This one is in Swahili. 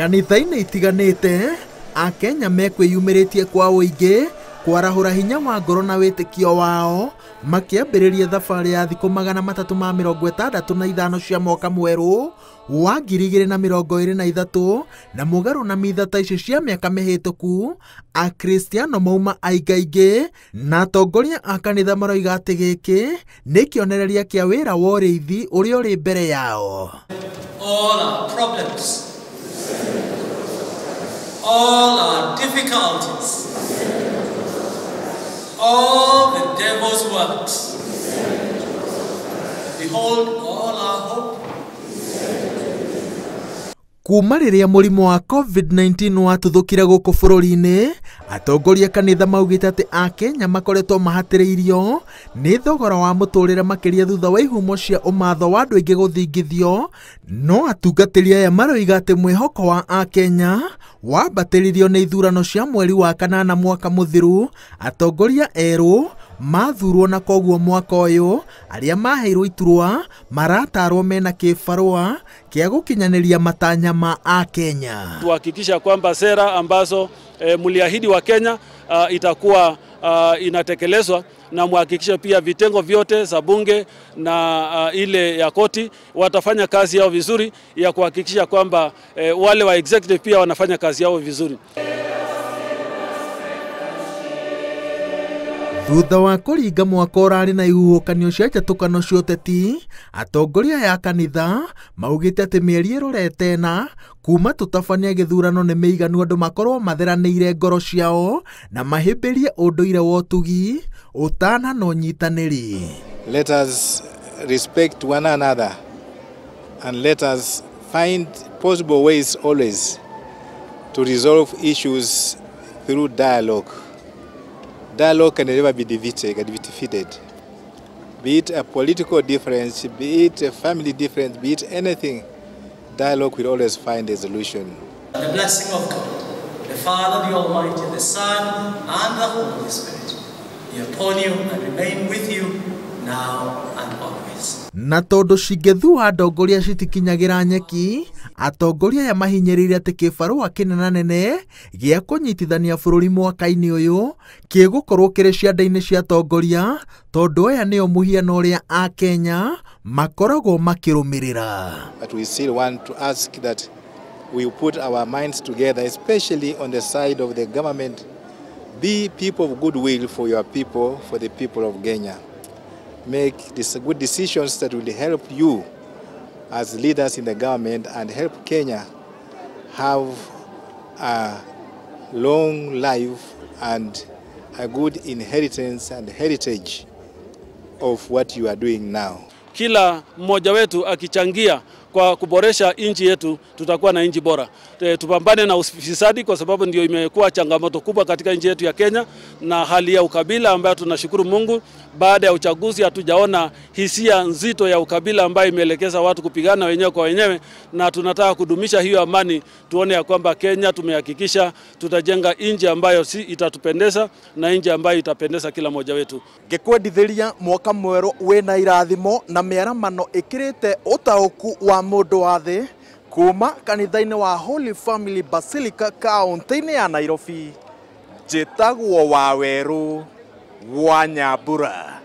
Kanitha-inĩ itiganĩte, Akenya mekwĩyumĩrĩtie kwa ũingĩ kwarahũra hinya wa ngoro na wĩtĩkio wao, makĩambĩrĩria thabarĩ ya thikũ 365 cia mwaka mwerũ wa 2023, na mũgarũ na mitha ta icio cia mĩaka mĩhĩtũku, Akristiano mauma aingaingĩ na atongoria a kanitha maroiga atĩ gĩkĩ nĩ kĩonereria kĩa wĩra wa ũrĩithi ũrĩa ũrĩ mbere yao. All our problems, all our difficulties, all the devil's works, behold all our hope. Kuma rĩrĩa mũrimũ wa COVID-19 watuthũkire gũkũ bũrũri-inĩ, atongoria kanitha maugĩte atĩ Akenya makoretwo mahatĩrĩirio nĩ thogora wa mũtũrĩre makĩria thutha wa ihumo cia ũmatho wa andũ aingĩ gũthingithio, no atungatĩri aya maroiga atĩ mwĩhoko wa Akenya wambatĩririo nĩ ithurano cia mweri wa kanana mwaka mũthiru. Atongoria erũ mathurwo na koguo mwaka ũyũ arĩa maheirwo iturwa maratarwo mena kĩbarũa kĩa gũkinyanĩria matanya ma Akenya. Tuhakikisha kwamba sera ambazo mliahidi wa Kenya itakuwa inatekelezwa, na muhakikisha pia vitengo vyote za bunge na ile ya koti watafanya kazi yao vizuri ya kuhakikisha kwamba wale wa executive pia wanafanya kazi yao vizuri. Thutha wa kũringa mwaka ũrarĩ na ihuhũkanio cia njatũkano cia ũteti, atongoria ya kanitha maugĩte atĩ mĩeri ĩrorete na kuma tũtabania gĩthurano nĩ mĩiganu andũ makorwo matheranĩire ngoro ciao na mahĩmbĩrie ũndũire wa ũtugi, ũtana na ũnyitanĩri. Let us respect one another and let us find possible ways always to resolve issues through dialogue. Dialogue can never be defeated. Be it a political difference, be it a family difference, be it anything, dialogue will always find a solution. The blessing of God, the Father, the Almighty, the Son, and the Holy Spirit be upon you and remain with you now and always. Na tondũ cingĩthua atongoria citikinyagĩra nyeki, atongoria ya mahinyĩrĩire atĩ kĩbarũa kĩnenanene gĩa kũnyitithania bũrũri mwaka-inĩ ũyũ kĩgũkorwo kĩrĩ cianda-inĩ cia atongoria, tondũ aya nĩo mũhiano ũrĩa Akenya makoragwo makĩrũmĩrĩra. But we still want to ask that we put our minds together, especially on the side of the government. Be people of goodwill for your people, for the people of Kenya. Make these good decisions that will help you as leaders in the government and help Kenya have a long life and a good inheritance and heritage of what you are doing now. Kila mmoja wetu akichangia kwa kuboresha nchi yetu, tutakuwa na nchi bora. Tupambane na ufisadi kwa sababu ndio imekuwa changamoto kubwa katika nchi yetu ya Kenya, na hali ya ukabila ambayo tunashukuru Mungu baada ya uchaguzi hatujaona hisia nzito ya ukabila ambayo imeelekeza watu kupigana wenyewe kwa wenyewe, na tunataka kudumisha hiyo amani. Tuone ya kwamba Kenya tumehakikisha tutajenga nchi ambayo si itatupendeza na nchi ambayo itapendeza kila mmoja wetu. Ngĩkwendithĩria mwaka mwerũ wĩna irathimo na mĩaramano ĩkĩrĩte ũtaũku wa mũndũ wa thĩ, kuma kanitha-inĩ wa Holy Family Basilica kaunti-inĩ ya Nairobi, njĩtagwo wa werũ wa Nyambura.